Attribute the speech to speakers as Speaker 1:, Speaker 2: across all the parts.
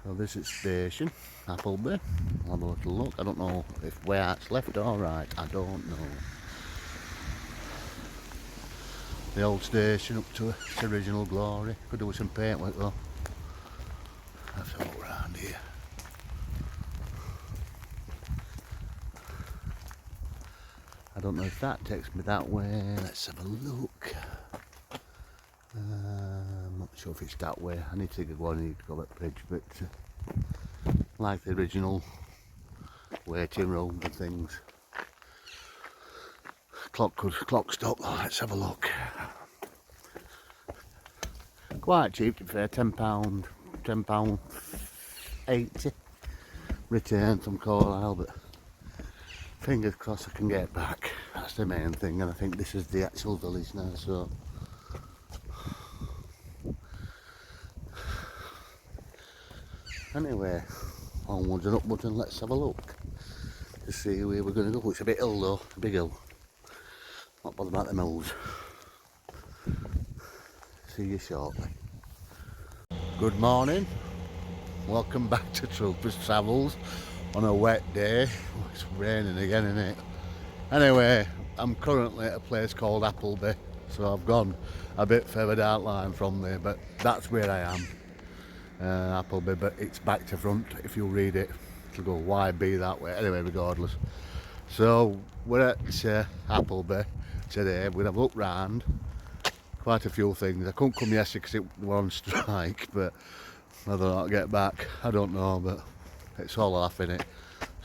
Speaker 1: So this is station, Appleby. I'll have a little look. I don't know if where it's left or right. I don't know. The old station up to its original glory. Could do with some paintwork though. Let's have a look around here. I don't know if that takes me that way. Let's have a look. I'm not sure if it's that way. I need to go on, I need to go up the bridge, but like the original waiting room and things. Clock stop. Let's have a look. Quite cheap to be fair. £10.80 return from Carlisle, but fingers crossed I can get back. That's the main thing, and I think this is the actual village now. So anyway, onwards and upwards, and let's have a look to see where we're going to go. It's a bit hill though, a big hill. Not bothered about the hills. See you shortly. Good morning. Welcome back to Troopers Travels on a wet day. Oh, it's raining again, isn't it? Anyway, I'm currently at a place called Appleby, so I've gone a bit further down the line from there, but that's where I am. Appleby, but it's back to front. If you read it, it'll go YB that way. Anyway, regardless. So we're at Appleby today. We're going to have a look round. Quite a few things. I couldn't come yesterday because it was on strike, but whether or not I get back, I don't know, but it's all off in it.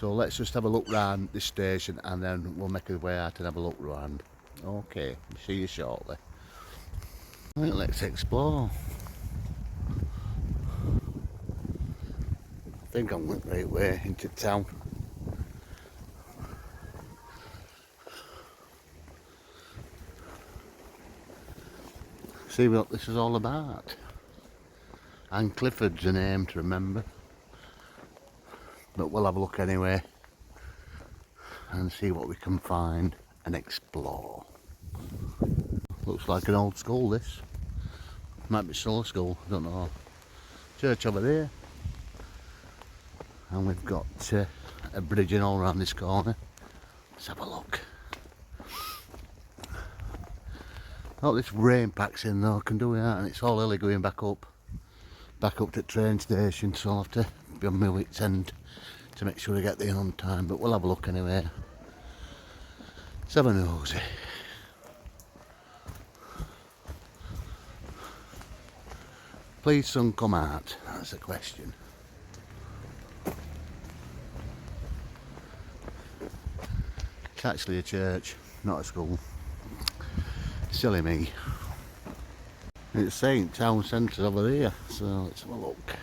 Speaker 1: So let's just have a look round this station and then we'll make our way out and have a look round. Okay, see you shortly. Right, let's explore. I think I'm going the right way into town. See what this is all about. And Clifford's a name to remember. But we'll have a look anyway and see what we can find and explore. Looks like an old school, this. Might be still a school, I don't know. Church over there. And we've got a bridging all around this corner. Let's have a look. Oh, this rain packs in though, I can do that, and it's all early going back up to the train station, so I'll have to be on my wit's end to make sure I get there on time, but we'll have a look anyway. Let's have a nosy. Please son, come out, that's the question. It's actually a church, not a school. Silly me. It's saying town centre over there, so let's have a look.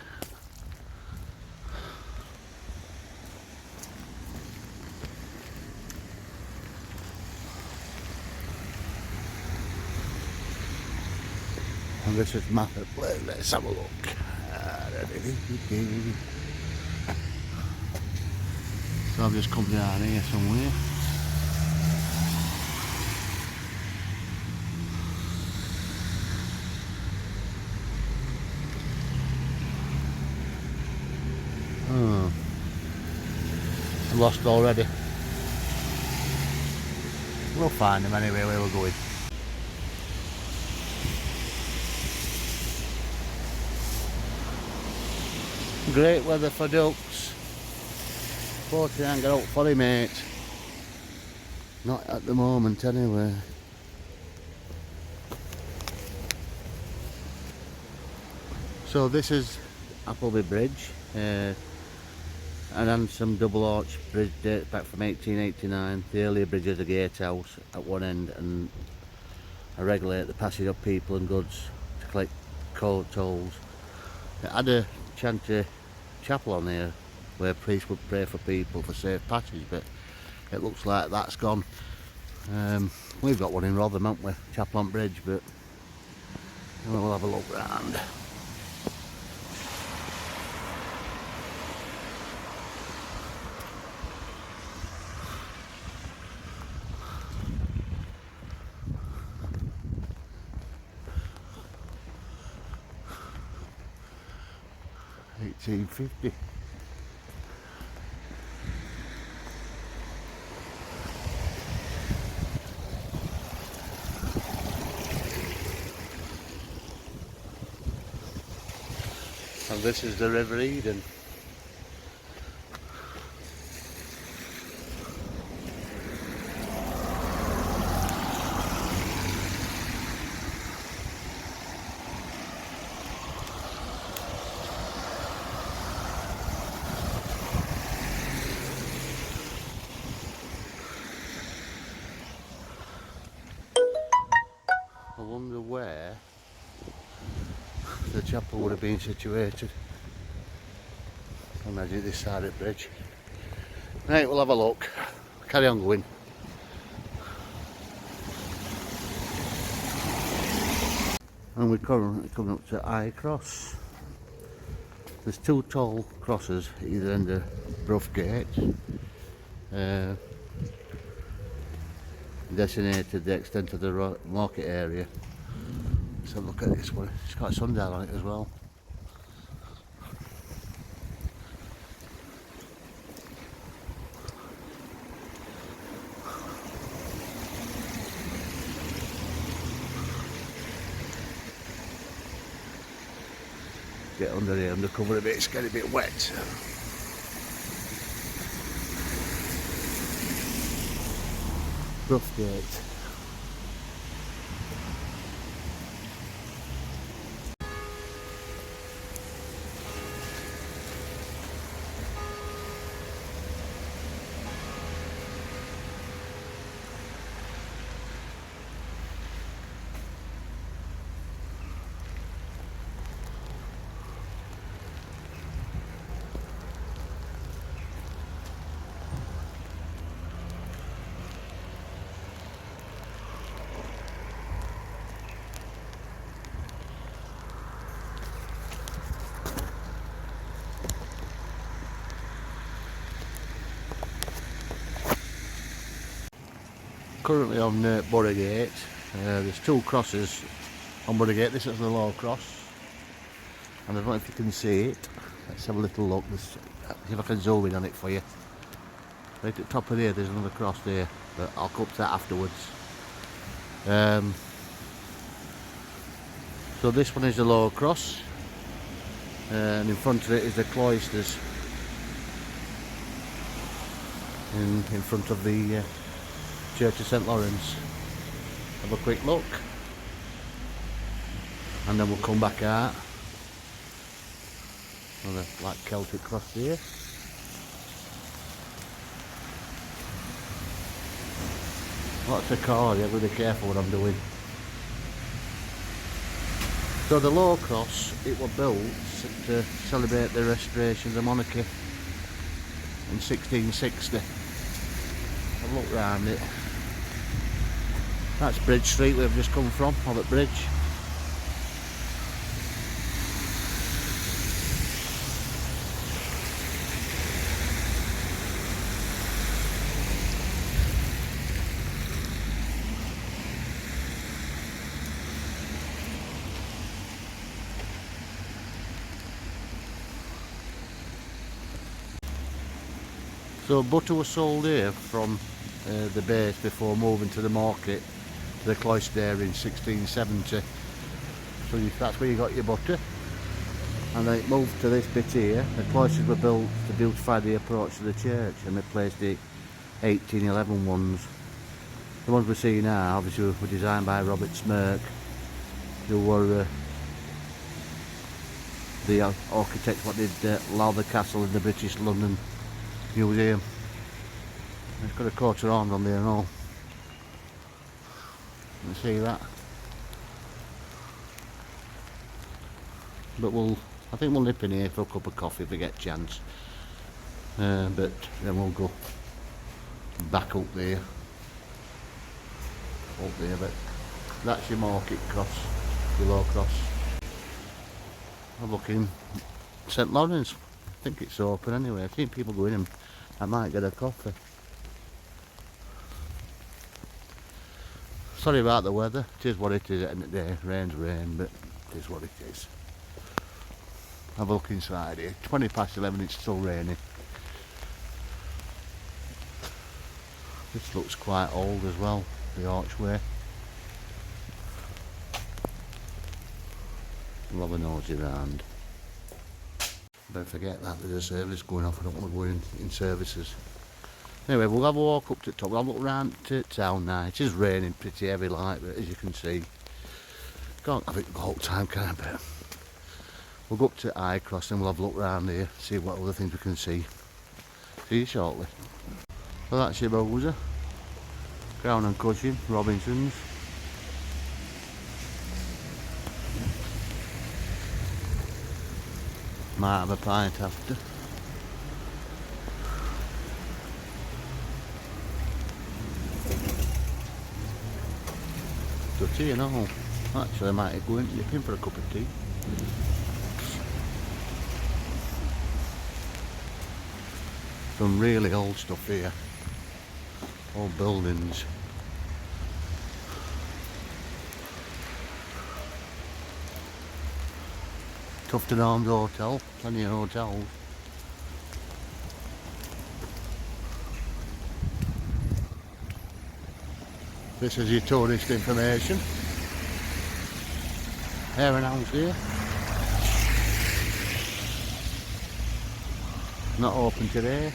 Speaker 1: And this is Market Place, let's have a look. So I've just come down here somewhere. Oh, I'm lost already. We'll find him anyway where we're going. Great weather for ducks. But I ain't got out for him, mate. Not at the moment anyway. So this is Appleby Bridge. An handsome double arch bridge dates back from 1889. The earlier bridge has a gatehouse at one end and a regulate the passage of people and goods to collect tolls. It had a chantry chapel on here where priests would pray for people for safe passage, but it looks like that's gone. We've got one in Rotherham, haven't we? Chapel on Bridge, but we'll have a look round. 1850. And this is the River Eden. I wonder where the chapel would have been situated. I imagine this side of the bridge. Right, we'll have a look. Carry on going. And we're currently coming up to High Cross. There's two tall crosses either end of Brough Gate, designated the extent of the market area. Let's have a look at this one. It's got a sundial on it as well. Get under here, under cover a bit, it's getting a bit wet. Brough Gate. Currently on Borough Gate. There's two crosses on Borough Gate. This is the low cross, and I don't know if you can see it. Let's have a little look. See if I can zoom in on it for you. Right at the top of there, there's another cross there, but I'll come to that afterwards. So this one is the low cross, and in front of it is the cloisters. In front of the Church of St Lawrence. Have a quick look, and then we'll come back out. Another like Celtic cross here. Lots of cars, I've got to be careful what I'm doing. So the low cross, it was built to celebrate the restoration of the monarchy in 1660. Have a look round it. That's Bridge Street we've just come from, Hobbit Bridge. So butter was sold here from the base before moving to the market to the cloister area in 1670. So that's where you got your butter. And then it moved to this bit here. The cloisters were built to beautify the approach to the church, and they placed the 1811 ones. The ones we see now obviously were designed by Robert Smirk, who were the architect what did Lowther Castle in the British London Museum. It's got a coat of arms on there and all. You can see that. But I think we'll nip in here for a cup of coffee if we get a chance. But then we'll go back up there. But that's your market cross, your low cross. I'm looking St Lawrence. I think it's open anyway. I've seen people go in and I might get a coffee. Sorry about the weather. It is what it is at the end of the day. Rain's rain, but it is what it is. Have a look inside here. 20 past 11, it's still raining. This looks quite old as well, the archway. We'll have a nosy round. Don't forget that there's a service going off. I don't want to go in services. Anyway, we'll have a walk up to the top. We'll have a look round to town now. It is raining pretty heavy like, but as you can see, can't have it the whole time, can I? But we'll go up to High Cross and we'll have a look round here, see what other things we can see. See you shortly. Well, that's your Bowser, Crown and Cushing, Robinson's. Might have a pint after. Dirty, you know. Actually, I might go in nipping for a cup of tea. Some really old stuff here. Old buildings. Tufton Arms Hotel, plenty of hotels. This is your tourist information. Hare House here. Not open today.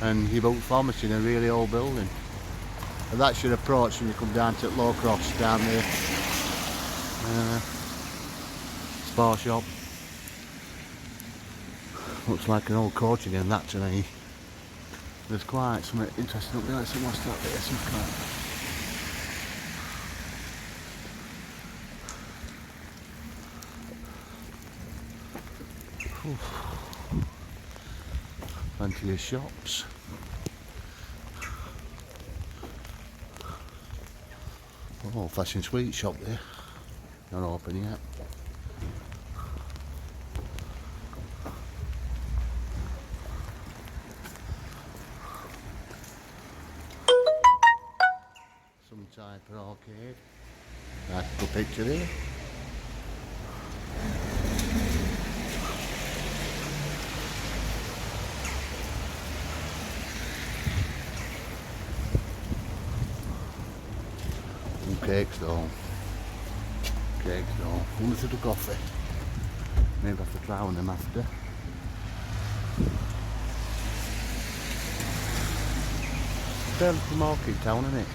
Speaker 1: And your boat pharmacy in a really old building. And that's your approach when you come down to Low Cross down there. Spa shop. Looks like an old coach again, that to me. There's quite something interesting up there. Let's see what's that there. Some kind plenty of shops. Old fashioned sweet shop there. Not open yet. Some type of arcade. Nice little picture there. Cake stall. Cake stall. Wonder if it'll coffee. Maybe I have to try one of them after. Fairly market town, isn't it?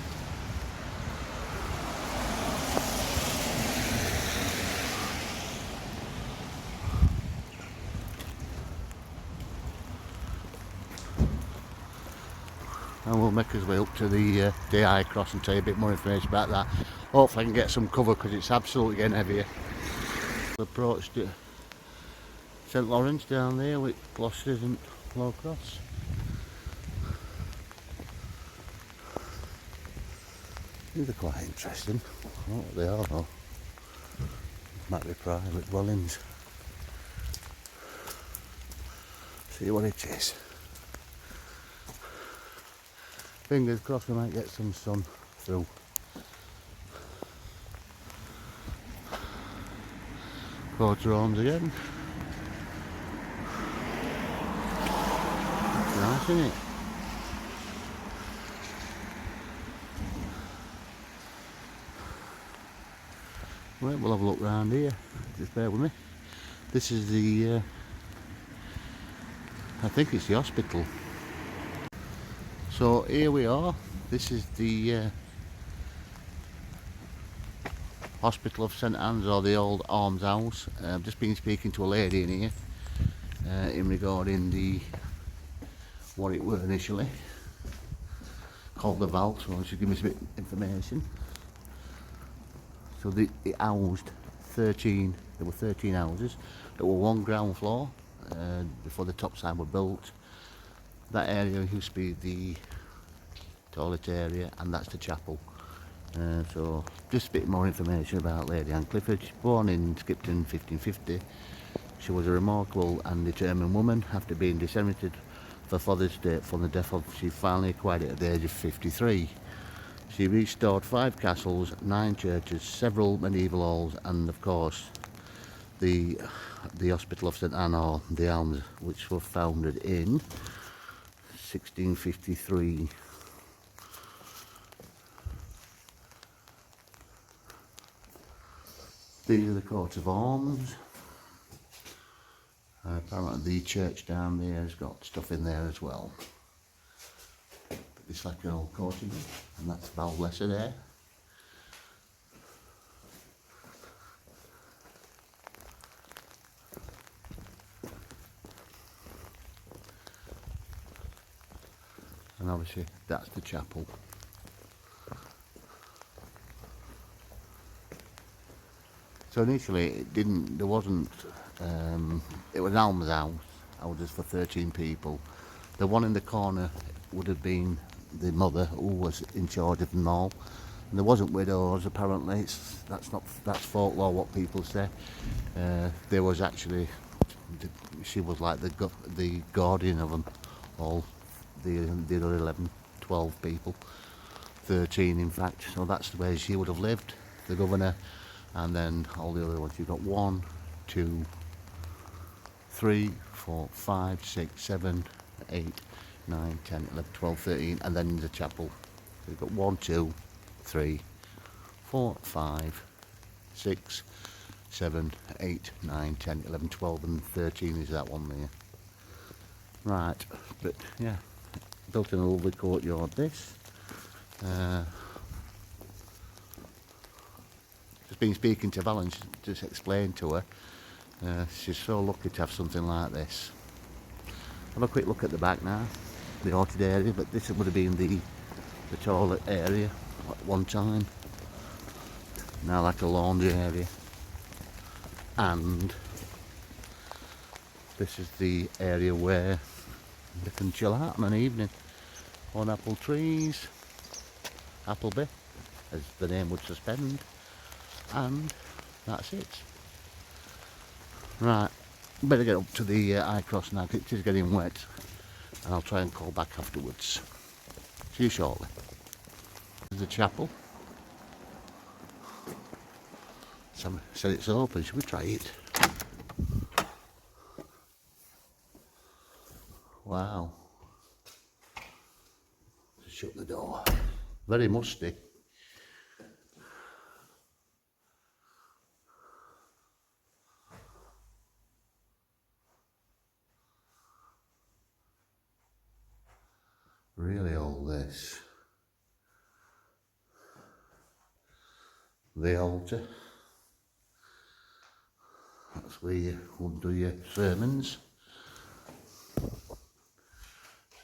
Speaker 1: And we'll make our way up to the High Cross and tell you a bit more information about that. Hopefully I can get some cover because it's absolutely getting heavier. Approached to St Lawrence down there with Gloucesters and Low Cross. These are quite interesting. I don't know what they are though. Might be private dwellings. See what it is. Fingers crossed we might get some sun through. Quarter arms again. That's nice, isn't it? Right, we'll have a look round here. Just bear with me. This is the, I think it's the hospital. So here we are. This is the Hospital of St Anne's, or the old Arms House. I've just been speaking to a lady in here in regarding the what it were initially called the vault. So she'll give me some bit of information. So it housed 13. There were 13 houses. There were one ground floor before the top side were built. That area used to be the toilet area, and that's the chapel. So just a bit more information about Lady Anne Clifford. She was born in Skipton 1550. She was a remarkable and determined woman. After being disseminated for Father's Day from the death of, she finally acquired it at the age of 53. She restored 5 castles, 9 churches, several medieval halls, and of course the Hospital of St Anne, or the Elms, which were founded in 1653. These are the coat of arms. Apparently the church down there has got stuff in there as well. But it's like an old courting, and that's Val Lesser there. And obviously that's the chapel. So initially there wasn't, it was an almshouse, houses for 13 people. The one in the corner would have been the mother who was in charge of them all. And there wasn't widows apparently, that's folklore what people say. There was actually, she was like the guardian of them all, the other 11, 12 people, 13 in fact, so that's the way she would have lived, the governor, and then all the other ones. You've got 1, 2, 3, 4, 5, 6, 7, 8, 9, 10, 11, 12, 13, and then the chapel. So you've got 1, 2, 3, 4, 5, 6, 7, 8, 9, 10, 11, 12 and 13 is that one there. Right, but yeah, built in a lovely courtyard this. Just been speaking to Val and just explained to her, she's so lucky to have something like this. Have a quick look at the back now, the orchard area, but this would have been the toilet area at one time. Now like a laundry area. And this is the area where they can chill out on an evening on apple trees, Appleby, as the name would suspend, and that's it. Right, better get up to the high cross now, it is getting wet, and I'll try and call back afterwards. See you shortly. There's the chapel. Some said it's open, should we try it? Wow. Shut the door. Very musty. Really old this. The altar. That's where you would do your sermons. I'll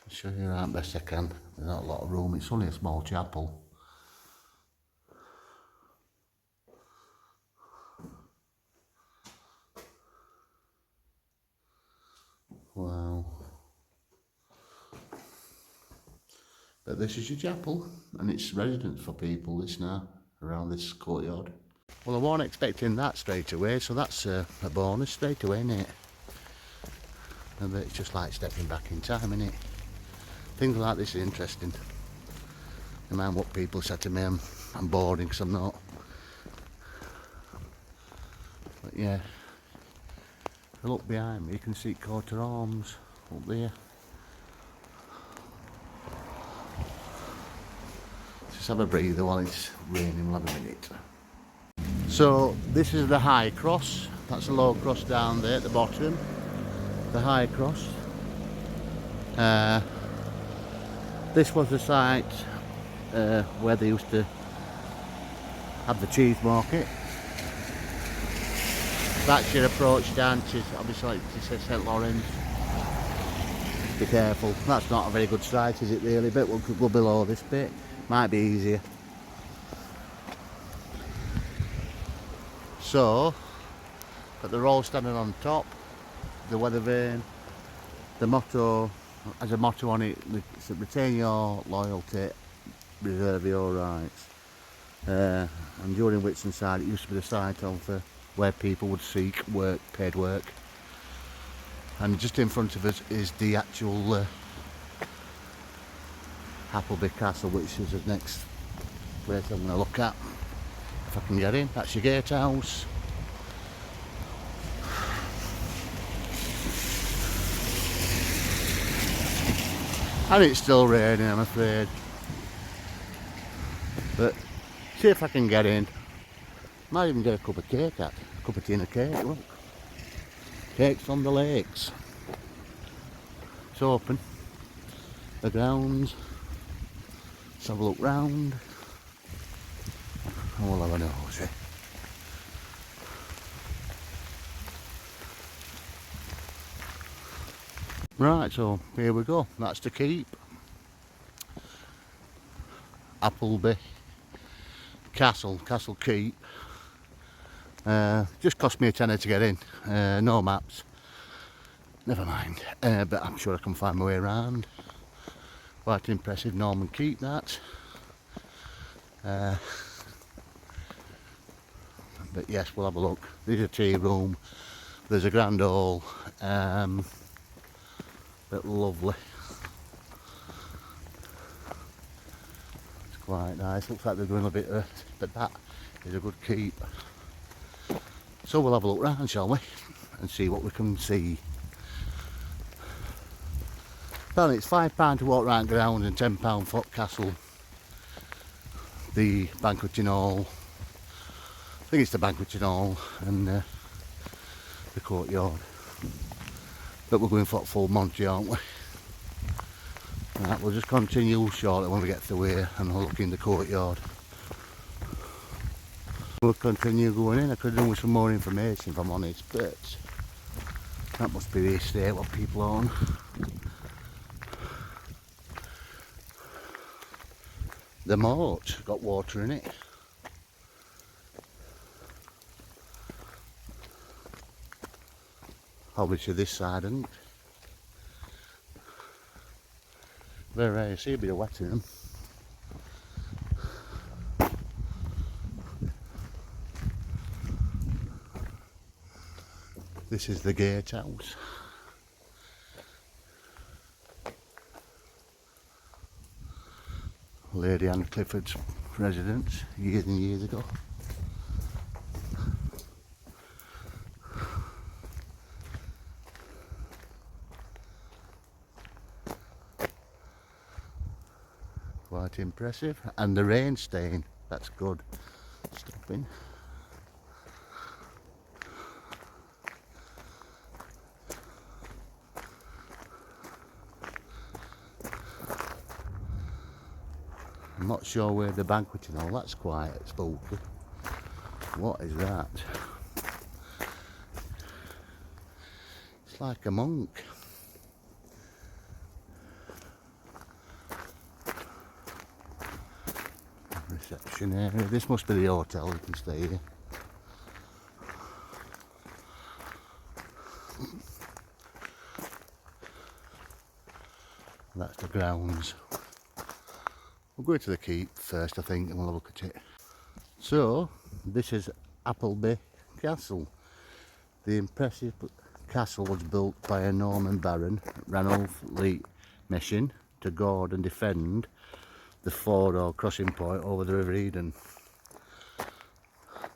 Speaker 1: show you around best I can. There's not a lot of room, it's only a small chapel. Wow. But this is your chapel, and it's residence for people, this now, around this courtyard. Well, I wasn't expecting that straight away, so that's a bonus straight away, isn't it? And it's just like stepping back in time, isn't it? Things like this are interesting. No matter what people say to me, I'm boring because I'm not. But yeah, if you look behind me, you can see coat of arms up there. Just have a breather while it's raining, we'll have a minute. So this is the high cross, that's the low cross down there at the bottom. The high cross. This was the site where they used to have the cheese market. That's your approach down to, obviously, like it says St Lawrence. Be careful, that's not a very good site, is it really? But we'll go below this bit, might be easier. So, but they're all standing on top, the weather vane, the motto, has a motto on it, it's retain your loyalty, reserve your rights. And during Whitsuntide it used to be the site of where people would seek work, paid work. And just in front of us is the actual Appleby Castle, which is the next place I'm going to look at. If I can get in, that's your gatehouse. And it's still raining, I'm afraid. But see if I can get in. Might even get a cup of cake out. A cup of tin of cake, look. Cakes on the lakes. It's open. The grounds. Let's have a look round. And we'll have a nosy. Right, so here we go. That's the keep. Appleby Castle Keep. Just cost me a tenner to get in. No maps. Never mind. But I'm sure I can find my way around. Quite an impressive Norman keep, that. But yes, we'll have a look. There's a tea room. There's a grand hall. But lovely. It's quite nice. Looks like they're doing a bit of, but that is a good keep. So we'll have a look round, shall we? And see what we can see. Apparently it's £5 to walk around ground and £10 for castle. The banqueting hall. I think it's the banqueting hall and the courtyard. But we're going for full Monty, aren't we? Right, we'll just continue shortly when we get through here and we'll look in the courtyard. We'll continue going in. I could have done with some more information if I'm honest, but that must be the estate what people own. The moat got water in it. Obviously this side isn't. Very rare you see a bit of wet in them. This is the gatehouse. Lady and Clifford's residence years and years ago. Quite impressive. And the rain stain, that's good. Stopping. I'm not sure where the banqueting hall, that's quite spooky. What is that? It's like a monk. Reception area. This must be the hotel, you can stay here. That's the grounds. We'll go to the keep first, I think, and we'll have a look at it. So, this is Appleby Castle. The impressive castle was built by a Norman baron, Ranulph Lee Meshin, to guard and defend the ford or crossing point over the River Eden.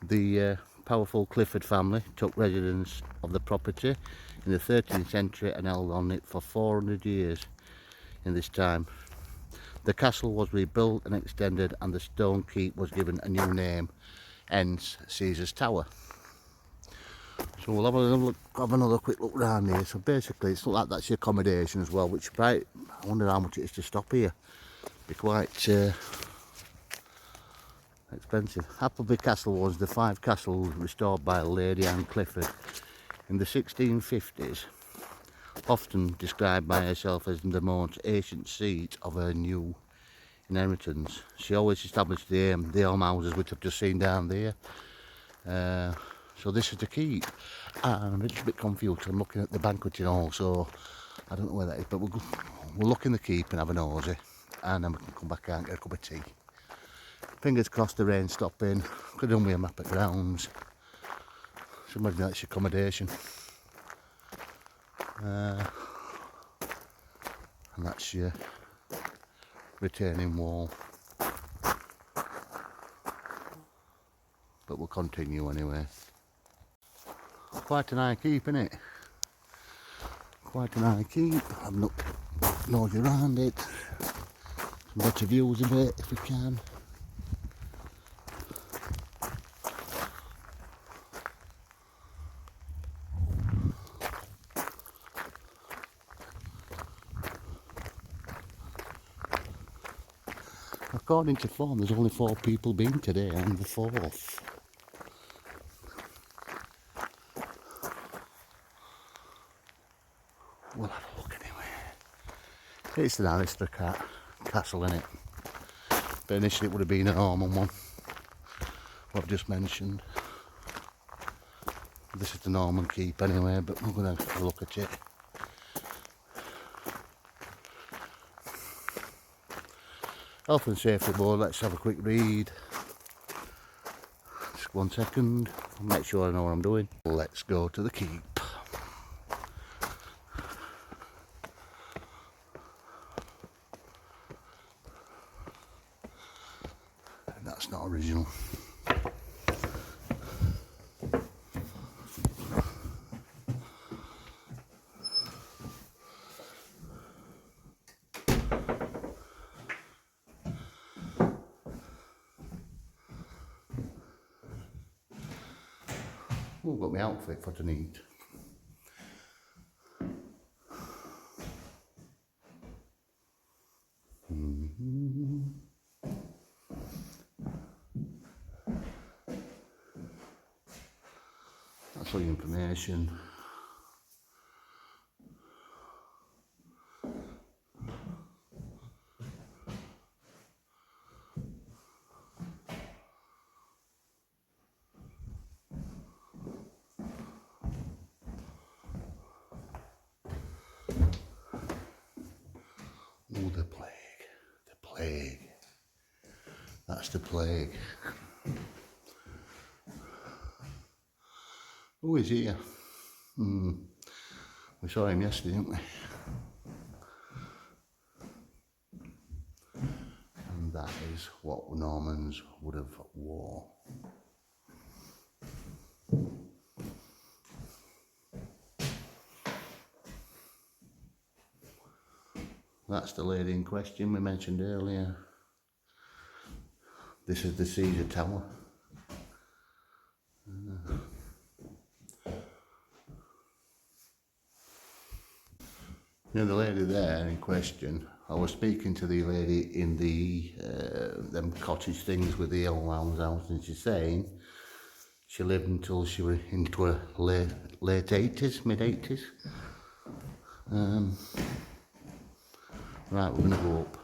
Speaker 1: The powerful Clifford family took residence of the property in the 13th century and held on it for 400 years. In this time, the castle was rebuilt and extended, and the stone keep was given a new name, hence Caesar's Tower. So we'll have another quick look around here. So basically it's not like that's your accommodation as well, which I wonder how much it is to stop here. Be quite expensive. Appleby Castle was the 5 castles restored by Lady Anne Clifford in the 1650s, often described by herself as the most ancient seat of her new inheritance. She always established the almhouses which I've just seen down there. So this is the keep. And I'm a little bit confused. I'm looking at the banqueting hall, so I don't know where that is, but we'll look in the keep and have a nosy, and then we can come back out and get a cup of tea. Fingers crossed the rain stopping. Could have done with a map of grounds. So imagine that's your accommodation. And that's your retaining wall. But we'll continue anyway. Quite an high keep, innit? Quite an high keep. I've not nose around it, some better views of it if we can. According to form, there's only 4 people been today on the 4th. We'll have a look anyway. It's an aristocrat castle, innit? But initially it would have been a Norman one, what I've just mentioned. This is the Norman keep anyway, but we're going to have a look at it. Health and safety board, let's have a quick read. Just 1 second, I'll make sure I know what I'm doing. Let's go to the keep. That's not original. Oh, I've got my outfit for tonight. That's all the information. Oh, the plague. The plague. That's the plague. Oh, he's here. We saw him yesterday, didn't we? And that is what Normans would have wore. That's the lady in question we mentioned earlier. This is the Caesar Tower. You know, the lady there in question, I was speaking to the lady in the them cottage things with the old round house, and she's saying she lived until she was into her late 80s, mid 80s. Right, we're going to go up.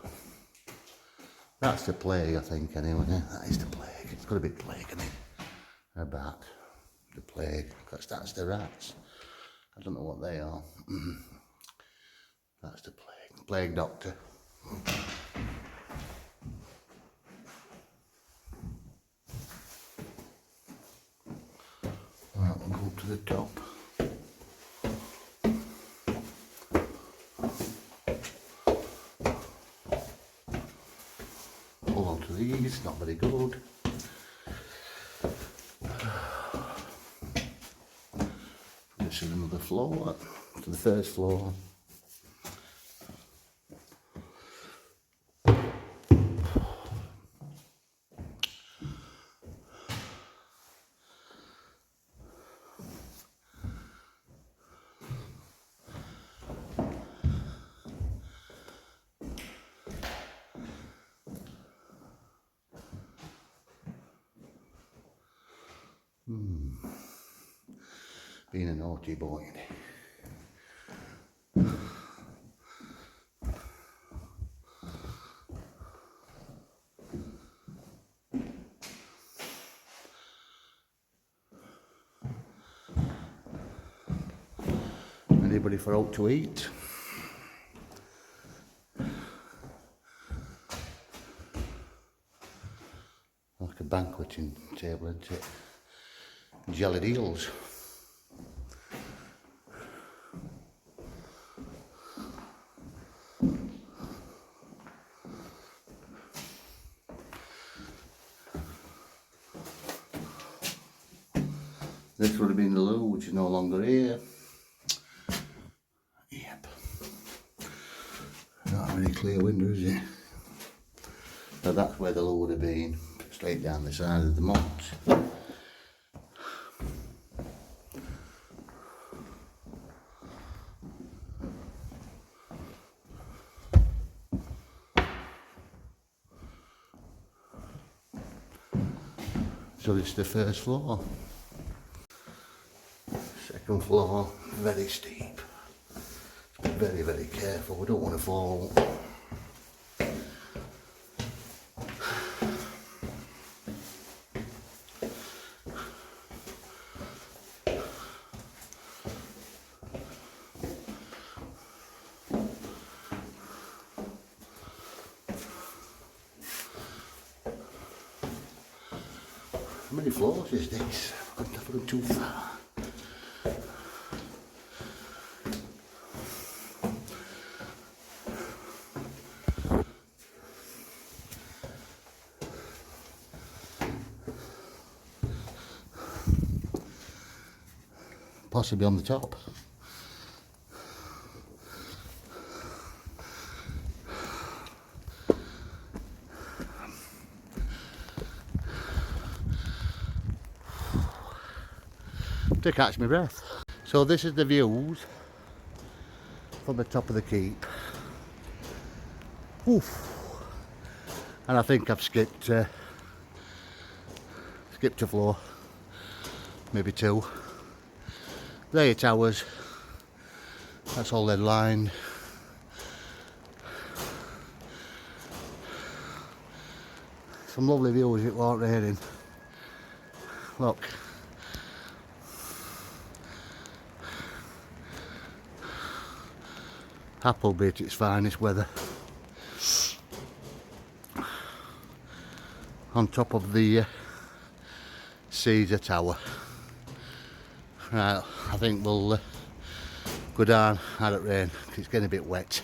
Speaker 1: That's the plague, I think, anyway. That is the plague. It's got a bit plague in it. About the plague, because that's the rats. I don't know what they are. That's the plague. Plague doctor. Right, we'll go up to the top. Hold on to these, not very good. This is another floor, to the first floor. Being a naughty boy. Anybody for out to eat? Like a banqueting table, isn't it? Jellied eels. This would have been the loo, which is no longer here. Yep. very clear window, is it? So that's where the lure would have been, straight down the side of the moats. So this is the first floor. Second floor, very steep. Be very, very careful, we don't want to fall. How many floors is this? I couldn't have gone too far. Possibly on the top. To catch my breath. So this is the views from the top of the keep. Oof. And I think I've skipped a floor, maybe two. There are towers. That's all lead lined. Some lovely views, it weren't raining. Look. Appleby at its finest weather. On top of the Caesar Tower. Right, I think we'll go down out of rain because it's getting a bit wet.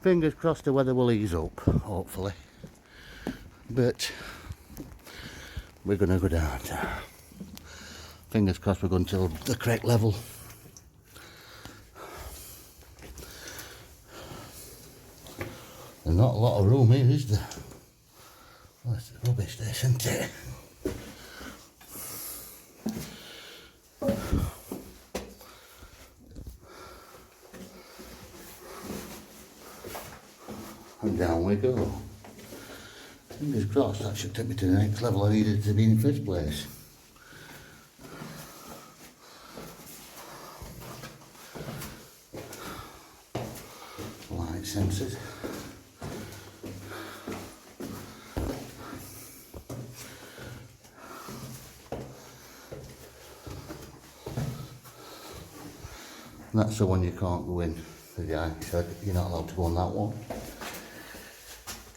Speaker 1: Fingers crossed the weather will ease up, hopefully. But we're going to go down. Fingers crossed we're going to the correct level. There's not a lot of room here, is there? Well, it's the rubbish there, isn't it? And down we go. Fingers crossed that should take me to the next level I needed to be in the first place. Light sensors. And that's the one you can't go in. Yeah, so you're not allowed to go on that one.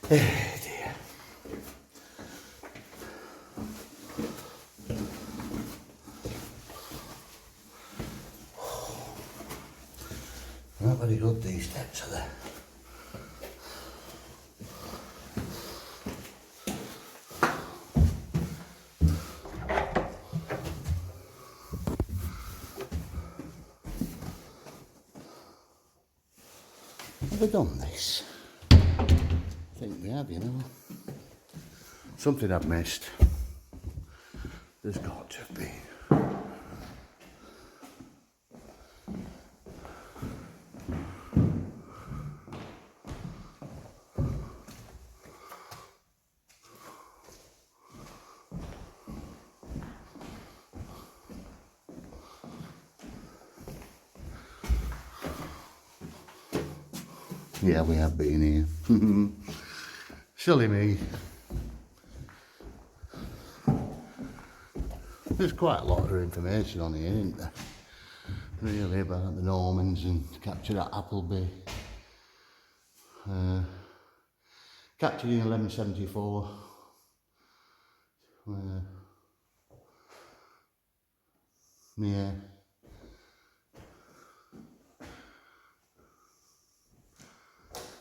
Speaker 1: Oh dear. Not very good, these steps, are they? Have we done this? I think we have, you know. Something I've missed. There's got to be. Yeah, we have been here. Silly me. There's quite a lot of information on here, isn't there? Really about the Normans and captured at Appleby. Captured in 1174. Yeah.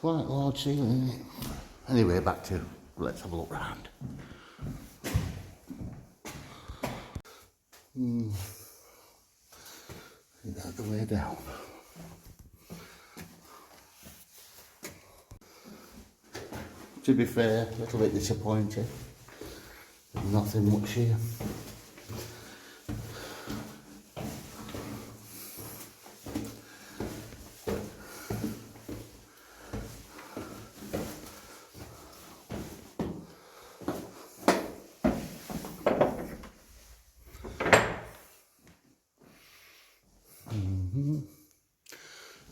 Speaker 1: Quite large ceiling, isn't it? Anyway, back to, let's have a look round. Is that the way down? To be fair, a little bit disappointed. Nothing much here.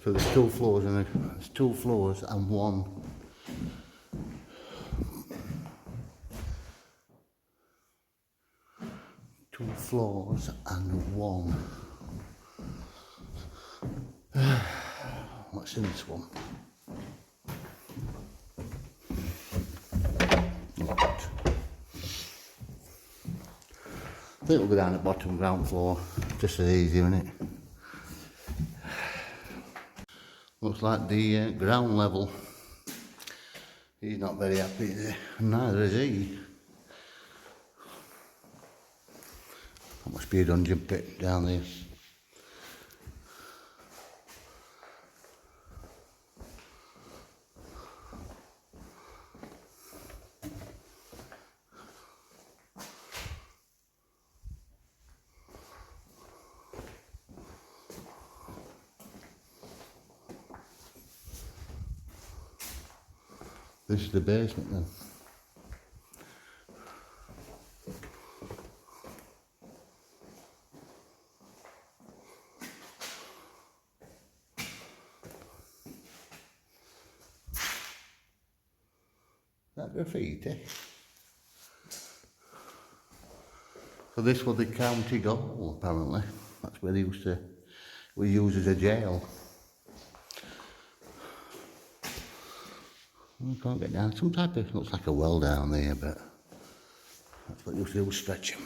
Speaker 1: So there's two floors and there's 2 floors and 1 2 floors and 1. What's in this one? Right. I think we'll go down at bottom ground floor, just as easy, isn't it? Looks like the ground level. He's not very happy, is he? And neither is he. That must be a dungeon pit down there. This is the basement then. That graffiti. So this was the county gaol apparently. That's where they used to use as a jail. We can't get down. Some type of, looks like a well down there, but that's what they used to do, stretch them.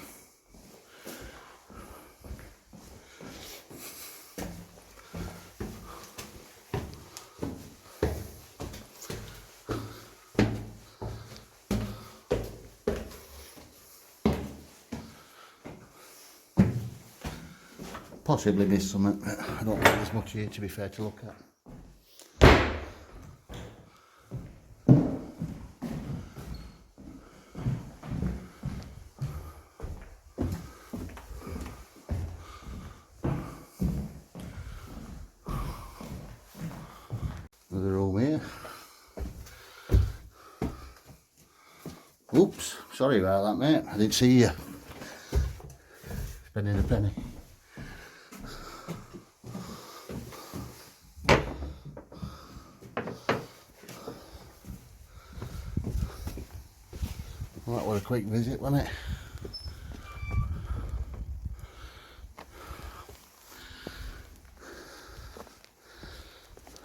Speaker 1: Possibly missed something, but I don't think there's much here to be fair to look at. Another room here. Oops, sorry about that, mate. I didn't see you. Spending a penny. Well, that was a quick visit, wasn't it?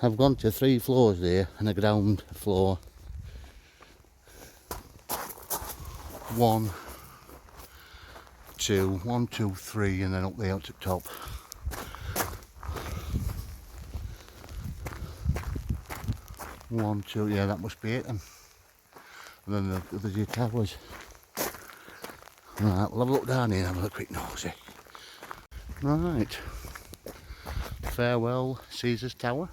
Speaker 1: I've gone to 3 floors there and a ground floor. 1, 2, 1, 2, 3, and then up there at the top. One, two, yeah, that must be it then. And then the other 2 towers. Right, we'll have a look down here and have a quick nosy. Right. Farewell, Caesar's Tower.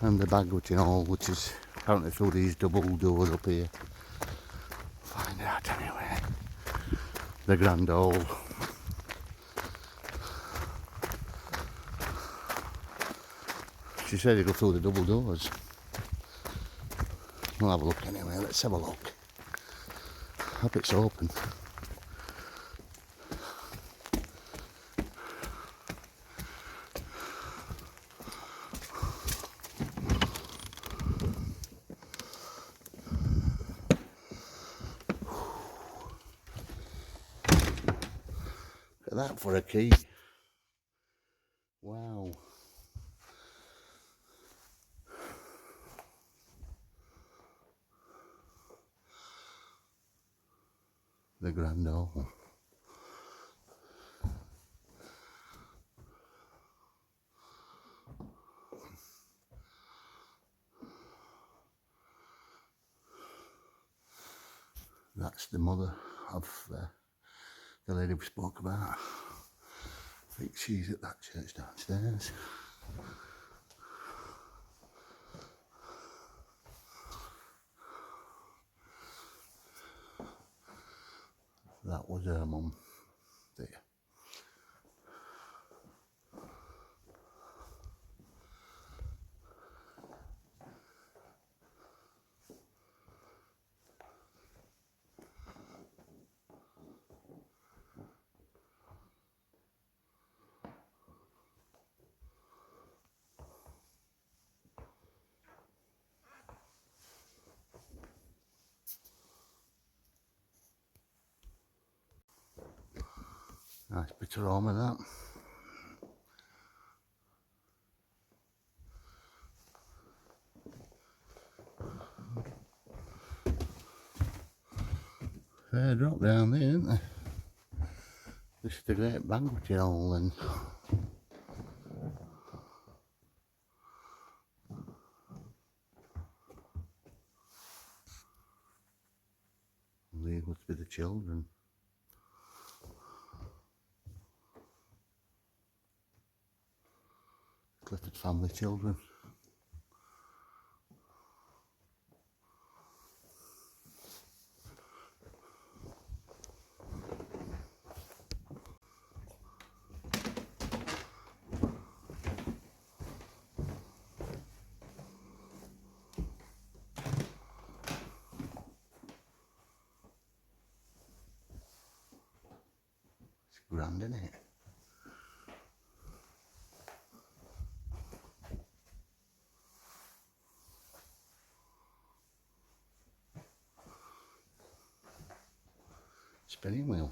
Speaker 1: And the banqueting hall, which is apparently through these double doors up here. Find out anyway. The grand hall. She said you go through the double doors. We'll have a look anyway, let's have a look. Hope it's open. Look at that for a key. Wow. The grand hall. That's the mother of the lady we spoke about. I think she's at that church downstairs. That was her mum. There. Nice bit of armour that. Fair drop down there, isn't there? This is the great banquet hall then. These must be the children. Clifford family children. It's grand, isn't it? Spinning wheel.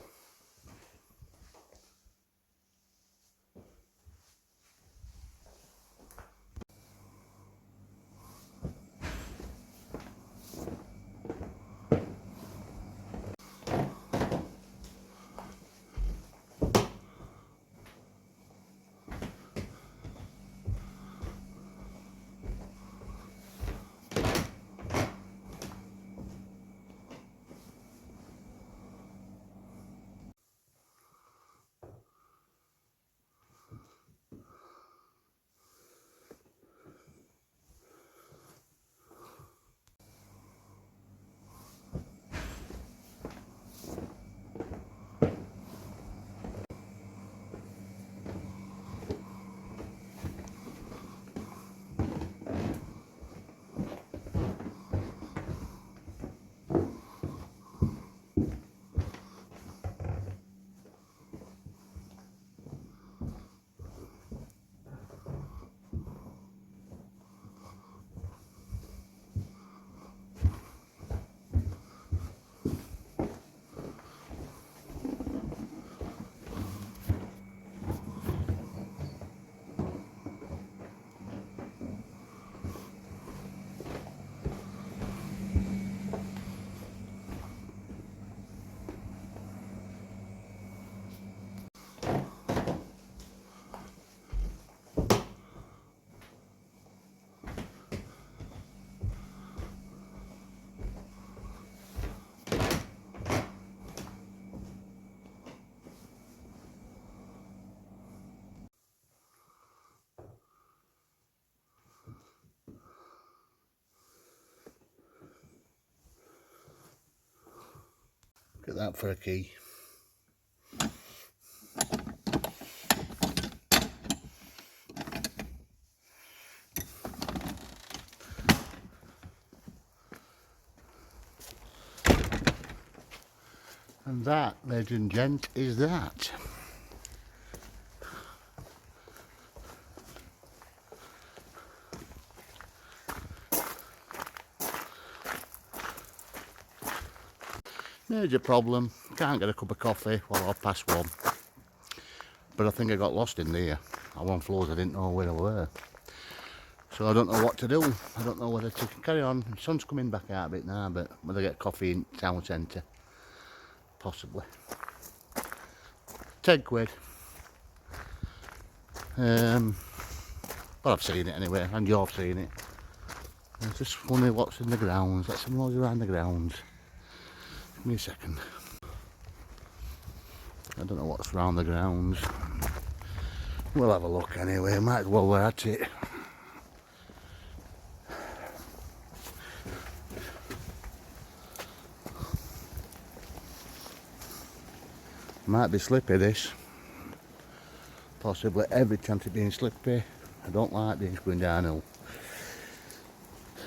Speaker 1: Look at that for a key. And that, ladies and gents, is that. Major problem, can't get a cup of coffee while 1:30. But I think I got lost in there. I was on floors, I didn't know where I were. So I don't know what to do. I don't know whether to carry on. The sun's coming back out a bit now, but whether I get coffee in town centre, possibly. £10. But I've seen it anyway, and you've seen it. I just wonder what's in the grounds. Let's have a nose around the grounds. Give me a second. I don't know what's around the grounds. We'll have a look anyway, might as well we're at it. Might be slippy this. Possibly every chance of being slippy. I don't like these going downhill.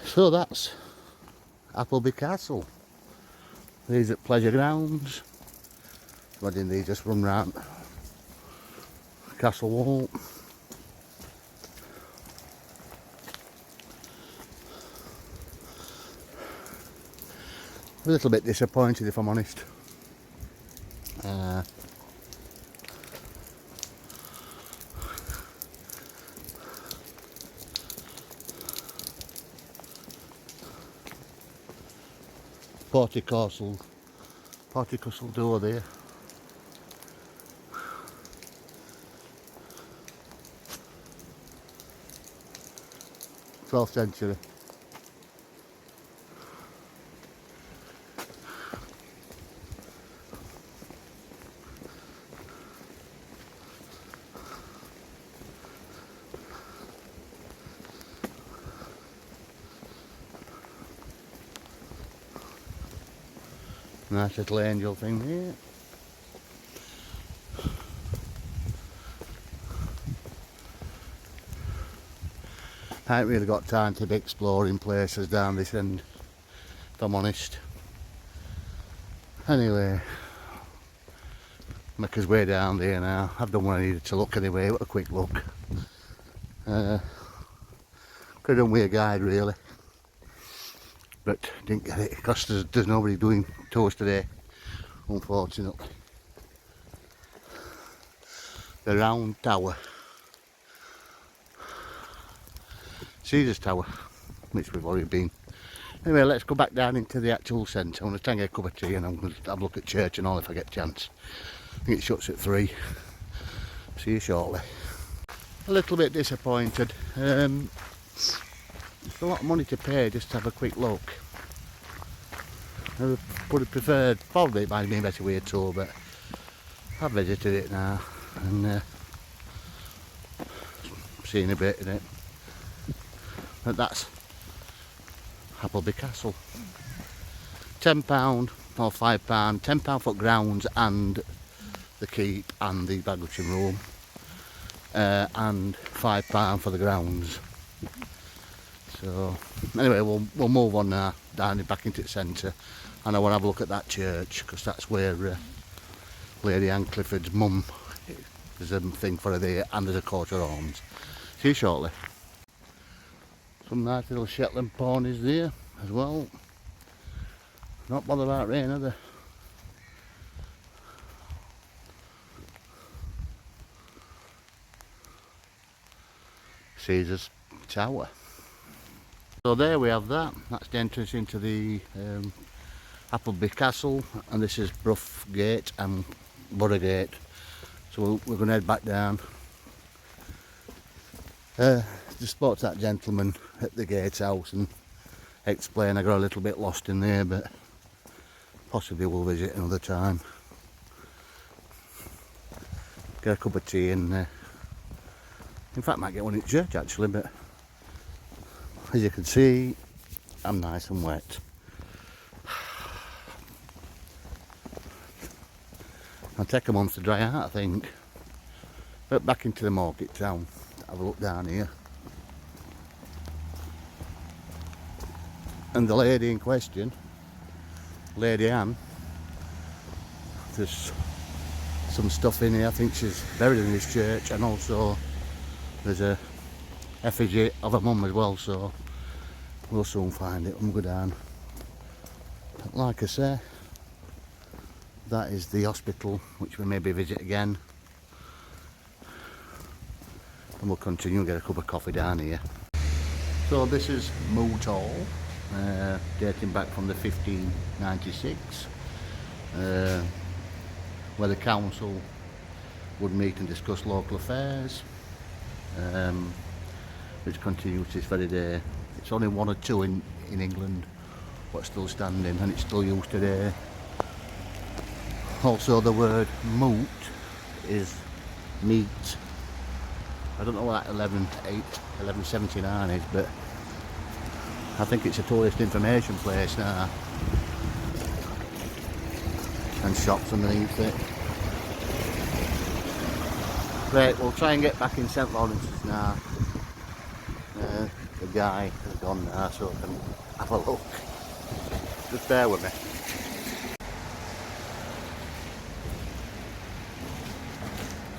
Speaker 1: So that's Appleby Castle. These at pleasure grounds. Imagine these just run round castle wall. A little bit disappointed if I'm honest. Porticosal door there. 12th century. Nice little angel thing here. I ain't really got time to be exploring places down this end, if I'm honest. Anyway, make us way down there now. I've done what I needed to look anyway, what a quick look. Could have done with a guide really, but didn't get it because there's nobody doing tours today, unfortunately. The round tower, Caesar's Tower, which we've already been. Anyway, let's go back down into the actual centre. I'm going to try and get a cup of tea and I'm going to have a look at church and all if I get a chance. I think it shuts at 3. See you shortly. A little bit disappointed. It's a lot of money to pay just to have a quick look. I would have preferred, probably it might have been a better way tour, but I've visited it now and seen a bit in it. But that's Appleby Castle. £10 or £5, £10 for grounds and the keep and the baggage room, and £5 for the grounds. So anyway, we'll move on now down back into the centre, and I want to have a look at that church because that's where Lady Anne Clifford's mum, there's a thing for her there, and there's a coat of arms. See you shortly. Some nice little Shetland ponies there as well. Not bothered about rain, are they? Caesar's Tower. So there we have that. That's the entrance into the Appleby Castle, and this is Brough Gate and Borough Gate. So we're going to head back down. Just spoke to that gentleman at the gatehouse and explained I got a little bit lost in there, but possibly we'll visit another time. Get a cup of tea and in fact might get one in church actually, but as you can see I'm nice and wet. I'll take a month to dry out I think. But back into the market town, have a look down here. And the lady in question, Lady Anne, there's some stuff in here. I think she's buried in this church, and also there's a effigy of her mum as well, so we'll soon find it when we go down. But like I say, that is the hospital, which we maybe visit again, and we'll continue and get a cup of coffee down here. So this is Moot Hall, dating back from the 1596, where the council would meet and discuss local affairs, which continues to this very day. It's only one or two in England what's still standing, and it's still used today. Also the word moot is meat. I don't know what that 1179 is, but I think it's a tourist information place now, and shops underneath it. Right, we'll try and get back in St Lawrence's now. The guy has gone now, so I can have a look. Just bear with me.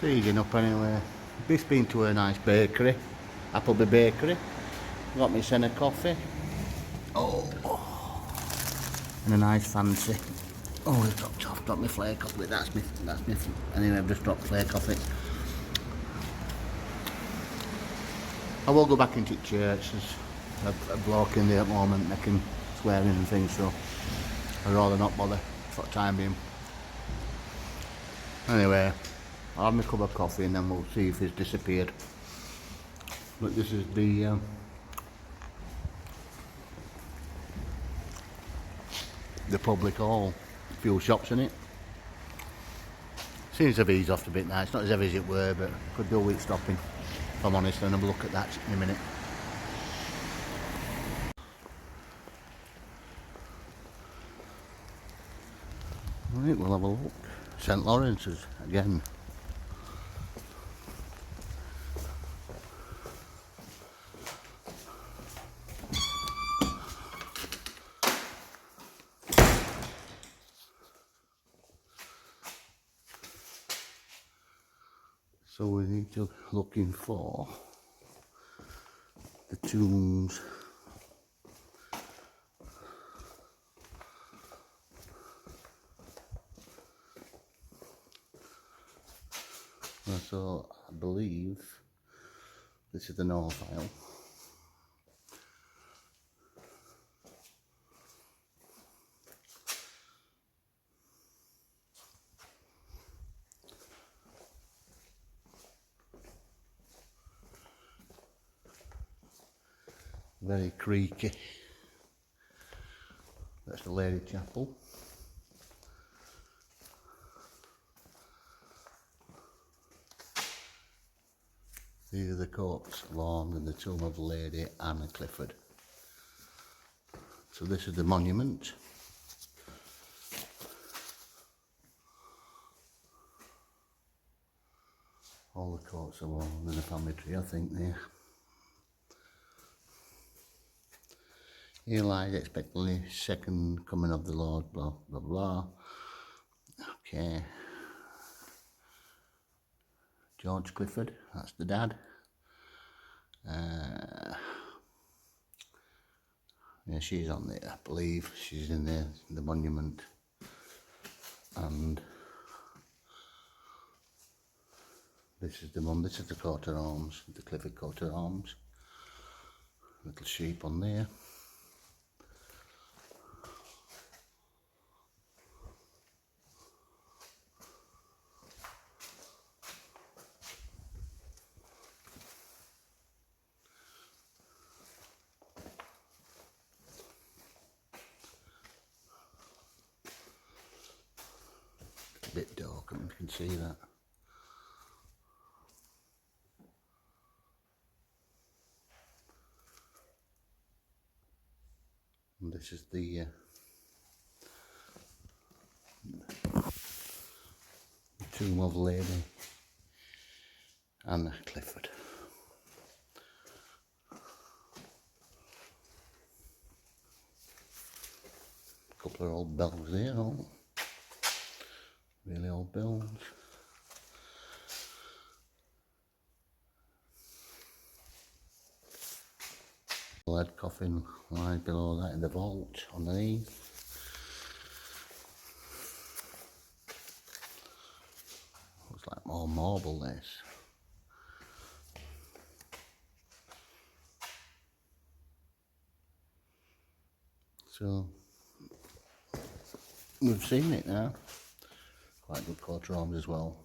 Speaker 1: Feeding up anyway. This been to a nice bakery, Appleby bakery. Got me a coffee. Oh, and a nice fancy. Oh, it's dropped off. Dropped my flake off it. That's me. Anyway, I've just dropped flake off it. I will go back into church. There's a bloke in there at the moment making swearing and things, so I'd rather not bother for the time being. Anyway, I'll have my cup of coffee and then we'll see if it's disappeared. But this is the public hall. A few shops in it. Seems to have eased off a bit now. It's not as heavy as it were, but could do a week stopping, if I'm honest, and have a look at that in a minute. Right, we'll have a look. St Lawrence's again. So we need to looking for the tombs. So I believe this is the north aisle. Very creaky. That's the Lady Chapel. These are the courts along and the tomb of the Lady Anne Clifford. So this is the monument. All the courts along and the family tree, I think, there. Here lies expectantly second coming of the Lord, blah, blah, blah. Okay. George Clifford, that's the dad. Yeah, she's on there, I believe. She's in there, the monument. And this is the mum, this is the coat of arms, the Clifford coat of arms. Little sheep on there. A bit dark, and you can see that. And this is the tomb of Lady Anne Clifford. A couple of old bells there, all really old bells. Lead coffin lies below that in the vault underneath. Looks like more marble, this. So we've seen it now. Quite good coat of arms as well.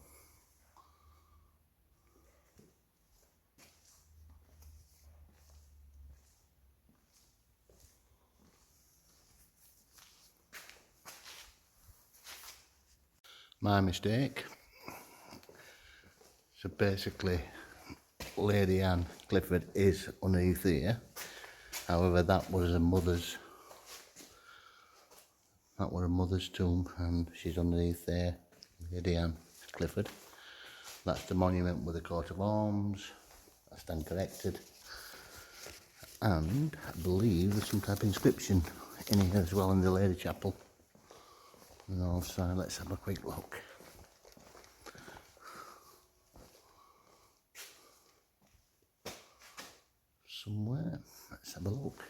Speaker 1: My mistake. So basically, Lady Anne Clifford is underneath here. However, that was her mother's. That was her mother's tomb, and she's underneath there, Lady Anne Clifford. That's the monument with the coat of arms. I stand corrected. And I believe there's some type of inscription in here as well in the Lady Chapel. On the north side, let's have a quick look. Somewhere, let's have a look.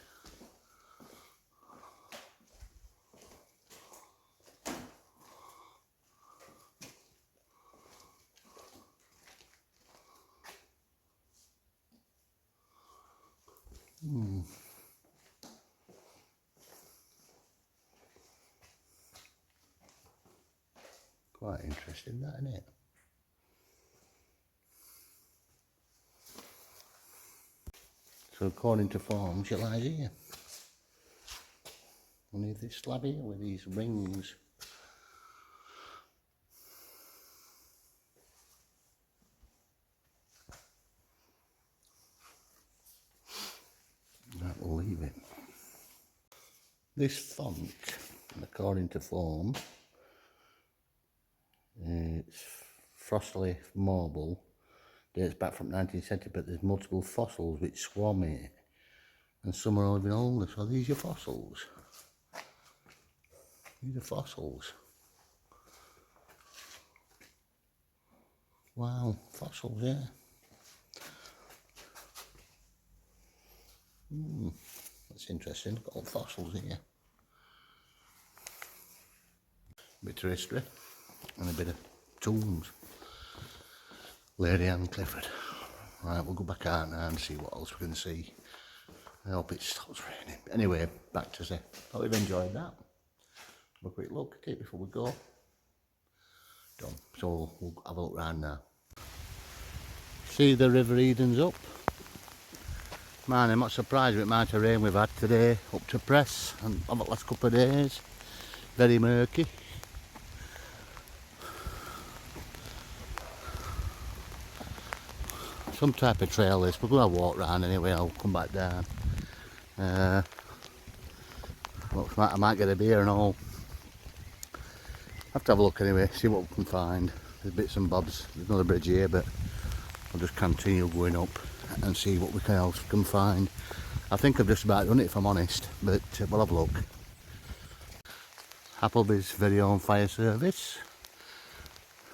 Speaker 1: Quite interesting, that, isn't it? So according to forms, it lies here. Underneath this slab here with these rings. That will leave it. This font, according to form, it's Frostleaf Marble, dates back from 19th century, but there's multiple fossils which swarm it, and some are even older. So these are fossils. These are fossils. Wow, fossils, yeah. That's interesting. Got all fossils here. A bit of history and a bit of tombs. Lady and Clifford. Right, we'll go back out now and see what else we can see. I hope it stops raining. Anyway, back to say, hope you've enjoyed that. Have a quick look at it before we go. Done. So we'll have a look round now. See the River Eden's up. Man, I'm not surprised with the amount of rain we've had today up to press and over the last couple of days. Very murky. Some type of trail this. We're going to walk round anyway. I'll come back down. I might get a beer and all. Have to have a look anyway, see what we can find. There's bits and bobs. There's another bridge here, but I'll just continue going up and see what we else can find. I think I've just about done it, if I'm honest, but we'll have a look. Appleby's very own fire service.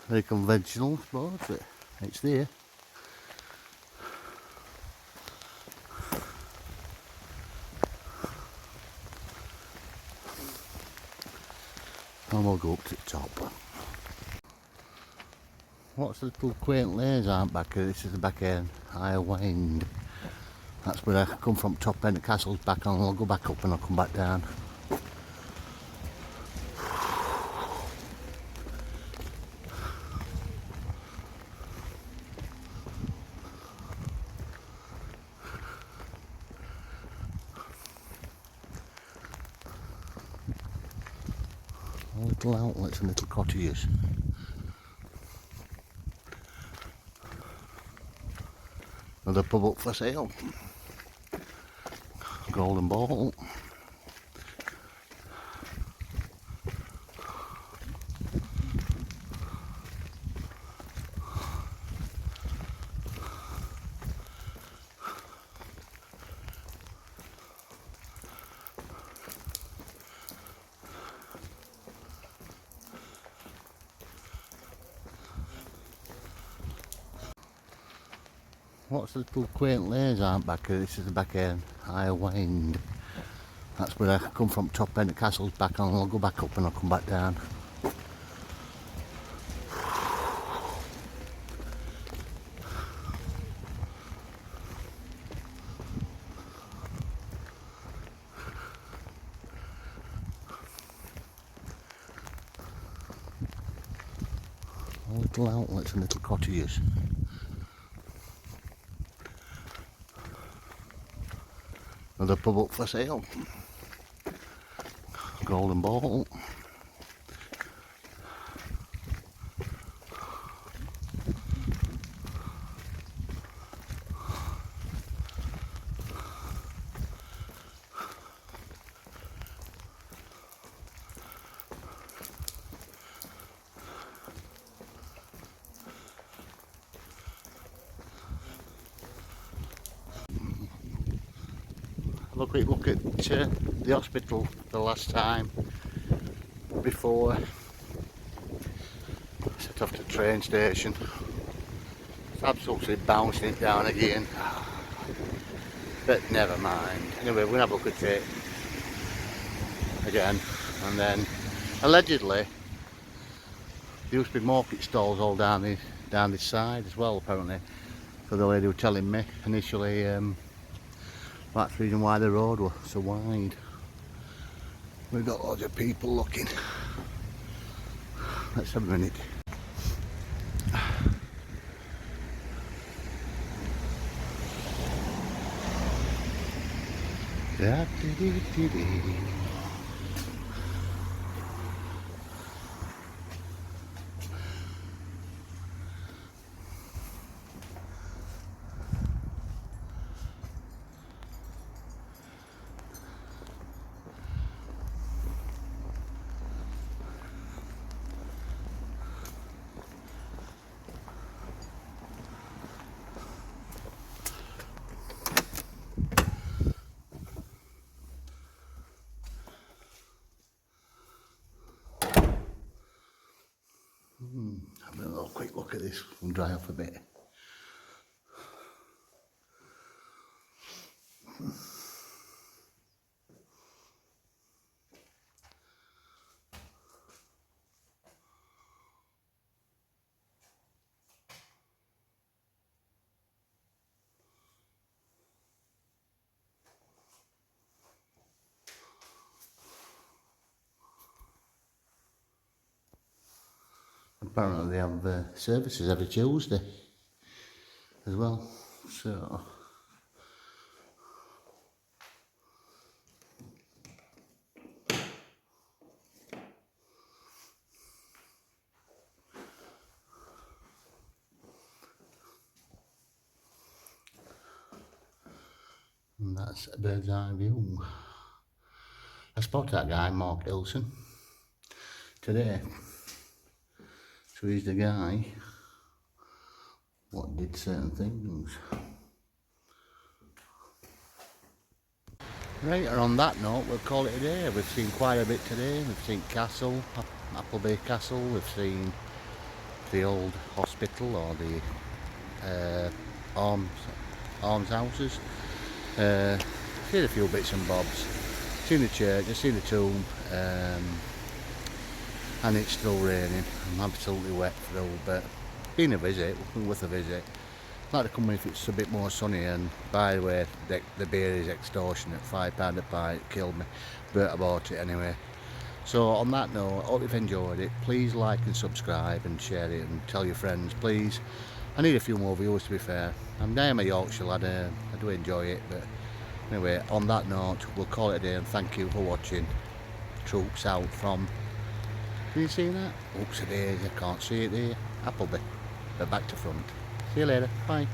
Speaker 1: Very conventional, I suppose, but it's there. And we'll go up to the top. What's the little quaint lays aren't back here? This is the back end, higher wind. That's where I come from, top end of the castle's back on. I'll go back up and I'll come back down. Little outlets and little cottages. Another pub up for sale. Golden Ball. What's the little quaint lays aren't back here? This is the back end, higher wind. That's where I come from, top end of the castle's back on. I'll go back up and I'll come back down. Little outlets and little cottages. Another pub up for sale. Golden Ball. have a quick look at the hospital the last time before I set off to the train station. It's absolutely bouncing it down again, but never mind. Anyway, we're going to have a look at it again, and then allegedly there used to be market stalls all down this side as well, apparently. So the lady was telling me initially, that's the reason why the road was so wide. We've got loads of people looking. Let's have a minute. Da, dee, dee, dee, dee. Have a little quick look at this and dry off a bit. Apparently they have services every Tuesday as well, so and that's a bird's eye view. I spotted that guy, Mark Ilson, today. So he's the guy what did certain things. Right, and on that note, we'll call it a day. We've seen quite a bit today. We've seen Castle, Appleby Castle. We've seen the old hospital or the almshouses. Seen a few bits and bobs. Seen the church, I've seen the tomb, and it's still raining. I'm absolutely wet through, but been a visit, worth a visit. I'd like to come in if it's a bit more sunny, and by the way, the beer is extortionate, £5 a pint, killed me, but I bought it anyway. So on that note, I hope you've enjoyed it. Please like and subscribe and share it and tell your friends, please. I need a few more viewers, to be fair. I'm a Yorkshire lad, I do enjoy it, but anyway, on that note, we'll call it a day, and thank you for watching. Troops out from, can you see that? Oops, it is, I can't see it there. Appleby, but back to front. See you later, bye.